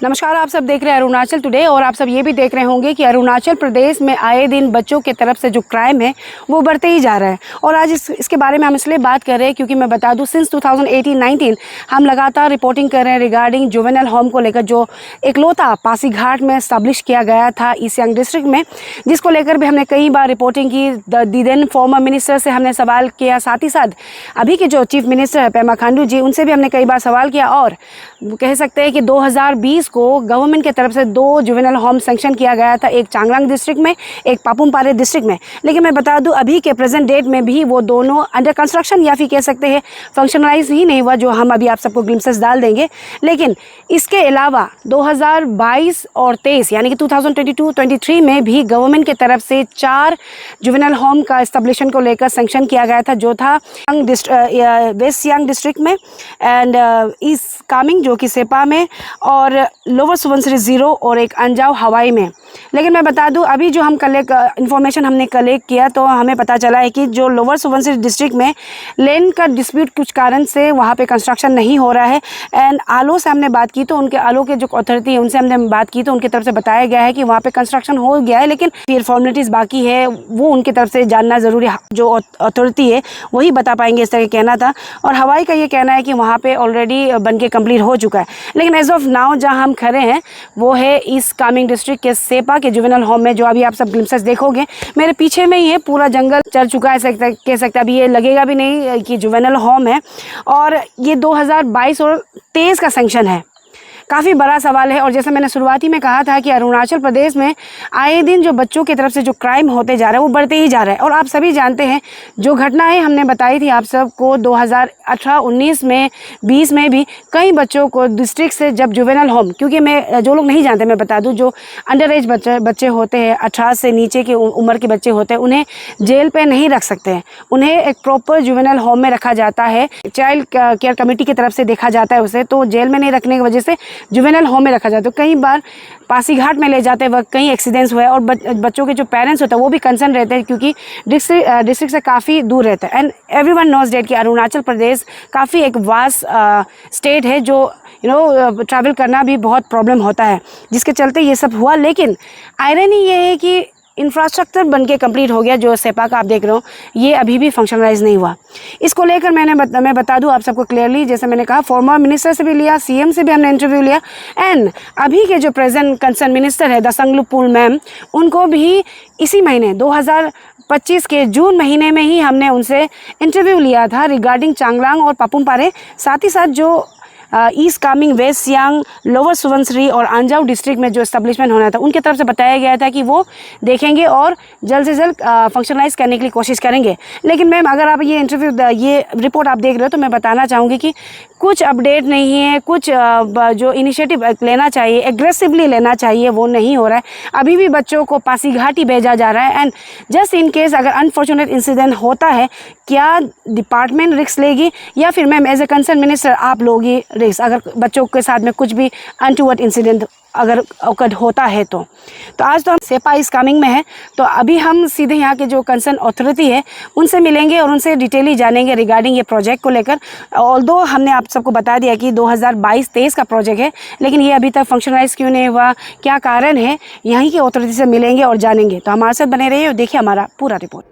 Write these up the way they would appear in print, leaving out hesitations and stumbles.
नमस्कार, आप सब देख रहे हैं अरुणाचल टुडे और आप सब ये भी देख रहे होंगे कि अरुणाचल प्रदेश में आए दिन बच्चों के तरफ से जो क्राइम है वो बढ़ते ही जा रहा है। और आज इसके बारे में हम इसलिए बात कर रहे हैं क्योंकि मैं बता दूं सिंस 2018-19 हम लगातार रिपोर्टिंग कर रहे हैं रिगार्डिंग जुवेनाइल होम को लेकर, जो एकलौता पासीघाट में एस्टैब्लिश किया गया था ईस्ट सियांग डिस्ट्रिक्ट में, जिसको लेकर भी हमने कई बार रिपोर्टिंग की। दी देन फॉर्मर मिनिस्टर से हमने सवाल किया, साथ ही साथ अभी के जो चीफ मिनिस्टर है पेमा खांडू जी, उनसे भी हमने कई बार सवाल किया। और कह सकते हैं कि 2020 को गवर्नमेंट की तरफ से 2 जुवेनाइल होम सैंक्शन किया गया था, एक चांगलांग डिस्ट्रिक्ट में, एक पापुम पारे डिस्ट्रिक्ट में। लेकिन मैं बता दूं अभी के प्रेजेंट डेट में भी वो दोनों अंडर कंस्ट्रक्शन या फिर कह सकते हैं फंक्शनलाइज ही नहीं हुआ, जो हम अभी आप सबको ग्लिम्सेस डाल देंगे। लेकिन इसके अलावा 2022 और 23 यानी कि 2022-23 में भी गवर्नमेंट की तरफ से 4 जुवेनाइल होम का एस्टेब्लिशमेंट को लेकर सैंक्शन किया गया था, जो था वेस्ट सियांग डिस्ट्रिक्ट में एंड ईस्ट कामेंग जो कि सेपा में, और लोअर सुबनसिरी 0 और एक अंजाव हवाई में। लेकिन मैं बता दूं अभी जो हम इन्फॉर्मेशन हमने कलेक्ट किया तो हमें पता चला है कि जो लोअर सुबनसिरी डिस्ट्रिक्ट में लैंड का डिस्प्यूट कुछ कारण से वहाँ पे कंस्ट्रक्शन नहीं हो रहा है। एंड आलो से हमने बात की तो उनके आलो के जो अथॉरिटी है उनसे हमने बात की तो उनकी तरफ से बताया गया है कि वहाँ पे कंस्ट्रक्शन हो गया है, लेकिन फिर फॉर्मेलिटीज़ बाकी है, वो उनकी तरफ से जानना ज़रूरी, जो अथॉरिटी है वही बता पाएंगे, इस तरह कहना था। और हवाई का ये कहना है कि वहाँ पे ऑलरेडी बन के कम्प्लीट हो चुका है। लेकिन एज ऑफ नाउ जहाँ हम खड़े हैं वो है ईस्ट कामेंग डिस्ट्रिक्ट के सेपा के जुवेनाइल होम में, जो अभी आप सब ग्लिम्सेस देखोगे मेरे पीछे में ही है। पूरा जंगल चढ़ चुका है, कह सकते अभी ये लगेगा भी नहीं कि जुवेनाइल होम है। और ये 2022 और 23 का सैंक्शन है। काफ़ी बड़ा सवाल है। और जैसे मैंने शुरुआती में कहा था कि अरुणाचल प्रदेश में आए दिन जो बच्चों की तरफ से जो क्राइम होते जा रहा है वो बढ़ते ही जा रहा है। और आप सभी जानते हैं जो घटनाएं हमने बताई थी आप सबको 2018-19 में, 20 में भी कई बच्चों को डिस्ट्रिक्ट से जब जुवेनाइल होम, क्योंकि मैं जो लोग नहीं जानते मैं बता दूं, जो अंडर एज बच्चे होते हैं, 18 से नीचे की उम्र के बच्चे होते हैं, उन्हें जेल पे नहीं रख सकते हैं, उन्हें एक प्रॉपर जुवेनाइल होम में रखा जाता है। चाइल्ड केयर कमेटी की तरफ से देखा जाता है उसे, तो जेल में नहीं रखने की वजह से जुवेनाइल होम में रखा जाता है। तो कई बार पासीघाट में ले जाते वक्त कई एक्सीडेंट्स हुए और बच्चों के जो पेरेंट्स होते हैं वो भी कंसर्न रहते हैं, क्योंकि डिस्ट्रिक्ट से काफ़ी दूर रहता है। एंड एवरीवन नोज दैट कि अरुणाचल प्रदेश काफ़ी एक वास्ट स्टेट है, जो ट्रैवल करना भी बहुत प्रॉब्लम होता है, जिसके चलते ये सब हुआ। लेकिन आयरनी ये है कि इंफ्रास्ट्रक्चर बन के कम्प्लीट हो गया, जो सेपा का आप देख रहे हो ये अभी भी फंक्शनलाइज नहीं हुआ। इसको लेकर मैं बता दूं आप सबको क्लियरली, जैसे मैंने कहा फॉर्मर मिनिस्टर से भी लिया, सीएम से भी हमने इंटरव्यू लिया, एंड अभी के जो प्रेजेंट कंसर्न मिनिस्टर है दसंगलू पुल मैम, उनको भी इसी महीने 2025 के जून महीने में ही हमने उनसे इंटरव्यू लिया था रिगार्डिंग चांगलांग और पापुम पारे, साथ ही साथ जो east Kameng, west Siang, lower Subansiri और अंजाव डिस्ट्रिक्ट में जो एस्टेब्लिशमेंट होना था उनकी तरफ से बताया गया था कि वो देखेंगे और जल्द से जल्द फंक्शनलाइज करने के लिए कोशिश करेंगे। लेकिन मैम अगर आप ये रिपोर्ट आप देख रहे हो तो मैं बताना चाहूँगी कि कुछ अपडेट नहीं है, कुछ जो इनिशिएटिव लेना चाहिए, एग्रेसिवली लेना चाहिए, वो नहीं हो रहा है। अभी भी बच्चों को पासीघाट ही भेजा जा रहा है। एंड जस्ट इन केस अगर अनफॉर्चुनेट इंसिडेंट होता है, क्या डिपार्टमेंट रिस्क लेगी या फिर ma'am as a concern minister आप लोगी रिस्क, अगर बच्चों के साथ में कुछ भी अनटूवर्ड इंसिडेंट अगर ओकर होता है तो आज तो हम सेपा ईस्ट कामेंग में है, तो अभी हम सीधे यहाँ के जो कंसर्न अथॉरिटी है उनसे मिलेंगे और उनसे डिटेली जानेंगे रिगार्डिंग ये प्रोजेक्ट को लेकर। ऑल्दो हमने आप सबको बता दिया कि 2022-23 का प्रोजेक्ट है, लेकिन ये अभी तक फंक्शनलाइज क्यों नहीं हुआ, क्या कारण है, यहीं की अथॉरिटी से मिलेंगे और जानेंगे। तो हमारे साथ बने रहिए और देखिए हमारा पूरा रिपोर्ट।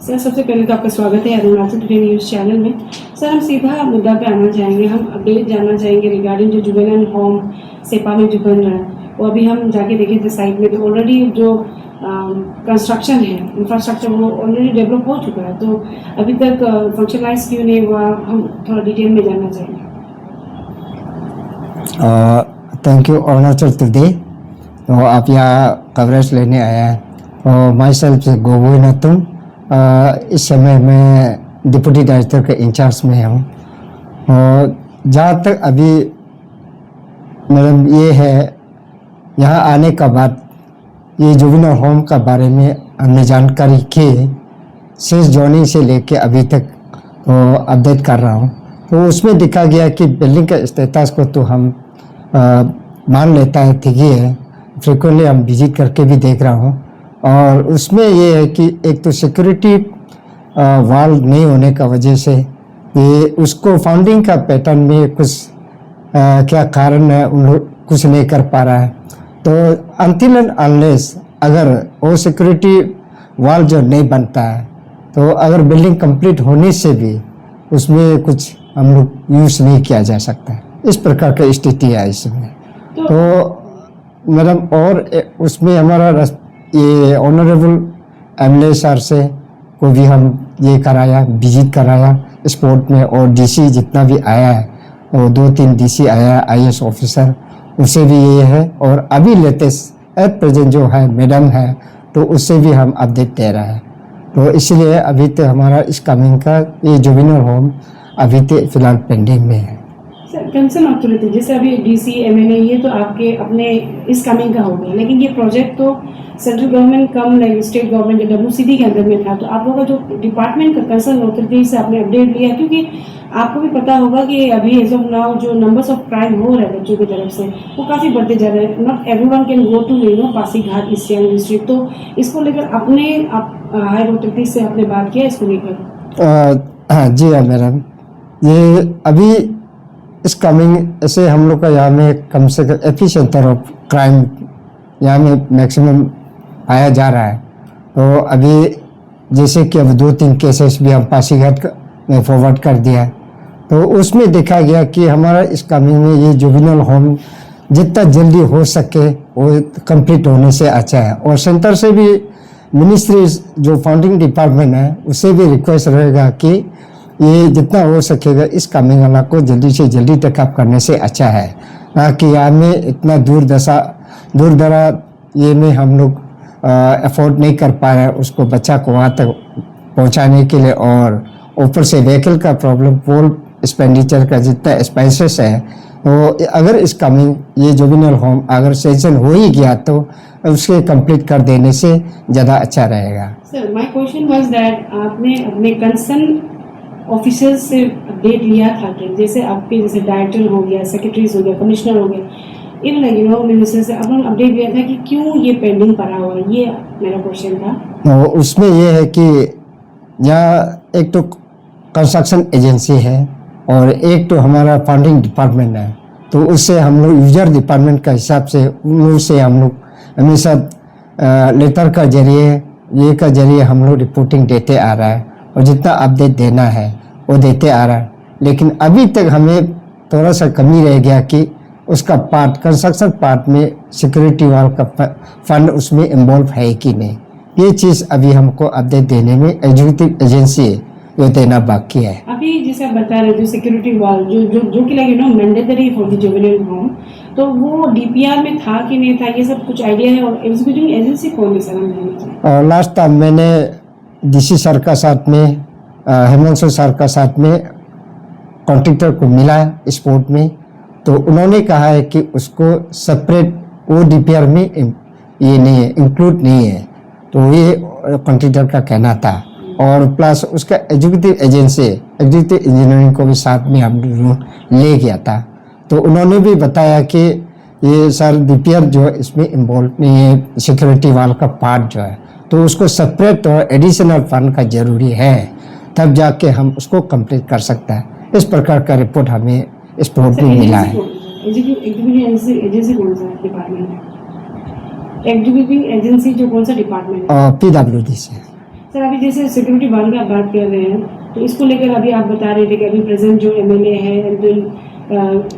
सर सबसे पहले तो आपका स्वागत है अरुणाचल टुडे न्यूज़ चैनल में। सर हम सीधा मुद्दा पे आना चाहेंगे, हम अपडेट जानना चाहेंगे रिगार्डिंग जो जुवेनाइल होम सेपा में जो बन रहा है, वो अभी हम जाके देखे थे साइट में, तो ऑलरेडी जो कंस्ट्रक्शन है, इंफ्रास्ट्रक्चर वो ऑलरेडी डेवलप हो चुका है, तो अभी तक फंक्शनलाइज क्यों नहीं हुआ, हम थोड़ा डिटेल में जानना चाहेंगे। Thank you Arunachal today. तो आप यहाँ कवरेज लेने आया है। और माई सेल्फ से गोगोई नातुम, इस समय मैं डिप्टी डायरेक्टर के इंचार्ज में हूँ। और जहाँ तक अभी मैडम ये है, यहाँ आने का बाद ये जुवेनाइल होम का बारे में हमने जानकारी की, सिंस जॉइनिंग से लेके अभी तक तो अपडेट कर रहा हूँ। तो उसमें दिखा गया कि बिल्डिंग का स्टेटस को तो हम मान लेता है ठीक ही है, फ्रिक्वेंटली हम विजिट करके भी देख रहा हूँ। और उसमें ये है कि एक तो सिक्योरिटी वाल नहीं होने का वजह से ये उसको फाउंडिंग का पैटर्न में कुछ क्या कारण है उन लोग कुछ नहीं कर पा रहा है। तो अनटिल एंड अनलेस अगर वो सिक्योरिटी वाल जो नहीं बनता है, तो अगर बिल्डिंग कंप्लीट होने से भी उसमें कुछ हम लोग यूज़ नहीं किया जा सकता है। इस प्रकार की स्थिति है इसमें। तो मैडम और उसमें हमारा ये ऑनरेबल एमएलए सर से को भी हम ये कराया, विजिट कराया स्पॉट में। और डीसी जितना भी आया है, और 2-3 डीसी आया आईएएस ऑफिसर, उससे भी ये है। और अभी लेटेस्ट एट प्रेजेंट जो है मैडम है, तो उससे भी हम अपडेट दे रहे हैं। तो इसलिए अभी तक हमारा इस कमिंग का ये जुवेनाइल होम अभी तक फिलहाल पेंडिंग में है। सर कंसर्न अथॉरिटी जैसे अभी डीसी एमएलए ये तो आपके अपने इस कमिंग का हो गया, लेकिन ये प्रोजेक्ट तो सेंट्रल गवर्नमेंट कम लाइक स्टेट गवर्नमेंट या WCD के अंदर में था। तो आप लोगों का जो डिपार्टमेंट का कंसर्न अथॉरिटी से आपने अपडेट लिया, क्योंकि आपको भी पता होगा कि अभी एज ऑफ नाउ जो नंबर्स ऑफ क्राइम हो रहे हैं बच्चों की तरफ से वो काफ़ी बढ़ते जा रहे हैं। Not everyone can go to Pasighat east Siang district. तो इसको लेकर अपने हायर अथॉरिटी से आपने बात किया इसको लेकर? हाँ जी हाँ मैडम, ये अभी इस कमिंग ऐसे हम लोग का यहाँ में कम से कम एपिसेंटर ऑफ क्राइम यहाँ में मैक्सिमम आया जा रहा है। तो अभी जैसे कि अब 2-3 केसेस भी हम पासीघाट में फॉरवर्ड कर दिया, तो उसमें देखा गया कि हमारा इस कमिंग में ये जुवेनाइल होम जितना जल्दी हो सके वो कंप्लीट होने से अच्छा है। और सेंटर से भी मिनिस्ट्री जो फाउंडिंग डिपार्टमेंट है उससे भी रिक्वेस्ट रहेगा कि ये जितना हो सकेगा इस कमिंग वाला को जल्दी से जल्दी टेकअप करने से अच्छा है, ना कि यहाँ में इतना दूर दराज ये में हम लोग अफोर्ड नहीं कर पा रहे हैं उसको बच्चा को वहाँ तक पहुँचाने के लिए। और ऊपर से व्हीकल का प्रॉब्लम, पोल एक्सपेंडिचर का जितना एक्सपेंसेस है, तो अगर इस कमिंग ये जुवेनाइल होम अगर सेशन हो ही गया तो उसके कंप्लीट कर देने से ज़्यादा अच्छा रहेगा। Sir my question was that आपने अपने कंसर्न ऑफिसर्स से अपडेट लिया था कि जैसे आपके जैसे डायरेक्टर हो गया, सेक्रेटरीज हो गया, कमिश्नर हो गया, इन मिनिस्टर से आपने अपडेट लिया था कि क्यों ये पेंडिंग पड़ा हुआ है? ये मेरा क्वेश्चन था। तो उसमें ये है कि यहाँ एक तो कंस्ट्रक्शन एजेंसी है और एक तो हमारा फंडिंग डिपार्टमेंट है। तो उससे हम लोग यूजर डिपार्टमेंट का हिसाब से उन लोग से हम लोग हमेशा लेटर का जरिए हम लोग रिपोर्टिंग देते आ रहा है और जितना अपडेट देना है वो देते आ रहा है। लेकिन अभी तक हमें थोड़ा सा कमी रह गया कि उसका पार्ट कंस्ट्रक्शन पार्ट में सिक्योरिटी वाल का फंड उसमें इन्वॉल्व है कि नहीं, ये चीज़ अभी हमको अपडेट देने में एग्जीक्यूटिव एजेंसी जो देना बाकी है। अभी जैसे आप बता रहे जो सिक्योरिटी वॉल जो कि like mandatory for the juvenile home, तो वो डीपीआर में था कि नहीं था, ये सब कुछ आइडिया है? और एग्जीक्यूटिव एजेंसी कौन है सर हम जानना चाहते हैं? लास्ट टाइम मैंने डीसी सर का साथ में हेमंत सर का साथ में कॉन्ट्रैक्टर को मिला स्पोर्ट में, तो उन्होंने कहा है कि उसको सेपरेट वो डीपीआर में ये नहीं है, इंक्लूड नहीं है। तो ये कॉन्ट्रैक्टर का कहना था। और प्लस उसका एग्जीक्यूटिव इंजीनियरिंग को भी साथ में हम ले गया था। तो उन्होंने भी बताया कि ये सर डीपीआर जो है इसमें इन्वॉल्व नहीं है, सिक्योरिटी वाल का पार्ट जो है, तो उसको सेपरेट और एडिशनल फंड का जरूरी है, तब जाके हम उसको कंप्लीट कर सकता है। इस प्रकार का रिपोर्ट हमें स्पोर्ट में मिला है। एग्जीक्यूटिव एजेंसी जो कौन सा डिपार्टमेंट है? PWD से। सर अभी जैसे सिक्योरिटी वाल की आप बात कर रहे हैं, तो इसको लेकर अभी आप बता रहे थे कि अभी प्रेजेंट जो एमएलए है,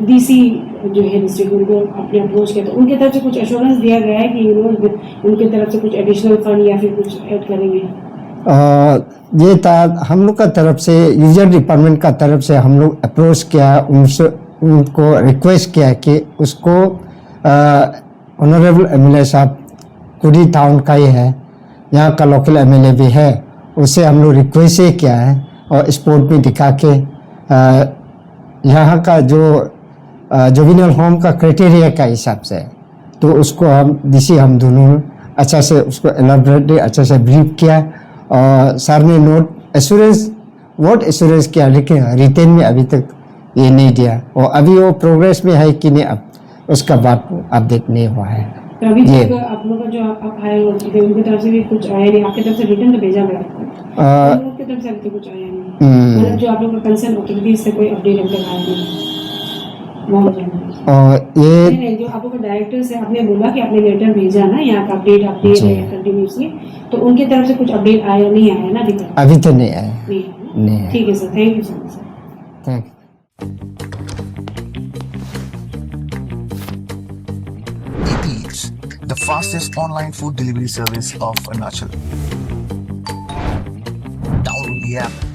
डीसी जो है डिस्ट्रिक्ट, उनको अपने अप्रोच किया, तो उनके तरफ से कुछ एश्योरेंस दिया गया है कि उनके तरफ से कुछ एडिशनल फंड या फिर कुछ ऐड करेंगे? ये था हम लोग का तरफ से, यूजर डिपार्टमेंट का तरफ से हम लोग अप्रोच किया, उनको रिक्वेस्ट किया कि उसको ऑनरेबल एमएलए साहब कुडी टाउन का ही है, यहाँ का लोकल एमएलए भी है, उससे हम लोग रिक्वेस्ट ही किया है और स्पोर्ट में दिखा के यहाँ का जो जुवेनाइल होम का क्राइटेरिया का हिसाब से, तो उसको हम दोनों अच्छा से उसको एलाबोरेटली अच्छा से ब्रीफ किया और सर ने नोट एश्योरेंस किया, लेकिन रिटेन में अभी तक ये नहीं दिया और अभी वो प्रोग्रेस में है कि नहीं अब उसका बात अपडेट नहीं हुआ है। तो अभी तक आप लोग का जो आप आए हो उनकी तरफ से भी कुछ आया नहीं, आपकी तरफ से रिटर्न तो भेजा गया है, उन लोगों की तरफ से अभी तक कुछ आया नहीं, मतलब जो आप लोग का कंसर्न अथॉरिटी से कोई अपडेट अभी तक आया नहीं। और ये नहीं, जो आप लोग का डायरेक्टर से आपने बोला कि आपने लेटर भेजा ना यहाँ का अपडेट कंटिन्यूसली, तो उनकी तरफ से कुछ अपडेट आया नहीं आया ना अभी तक? अभी तो नहीं आया। नहीं है। ठीक है sir, thank you so much sir. Thank Eats, the fastest online food delivery service of Arunachal. Download the app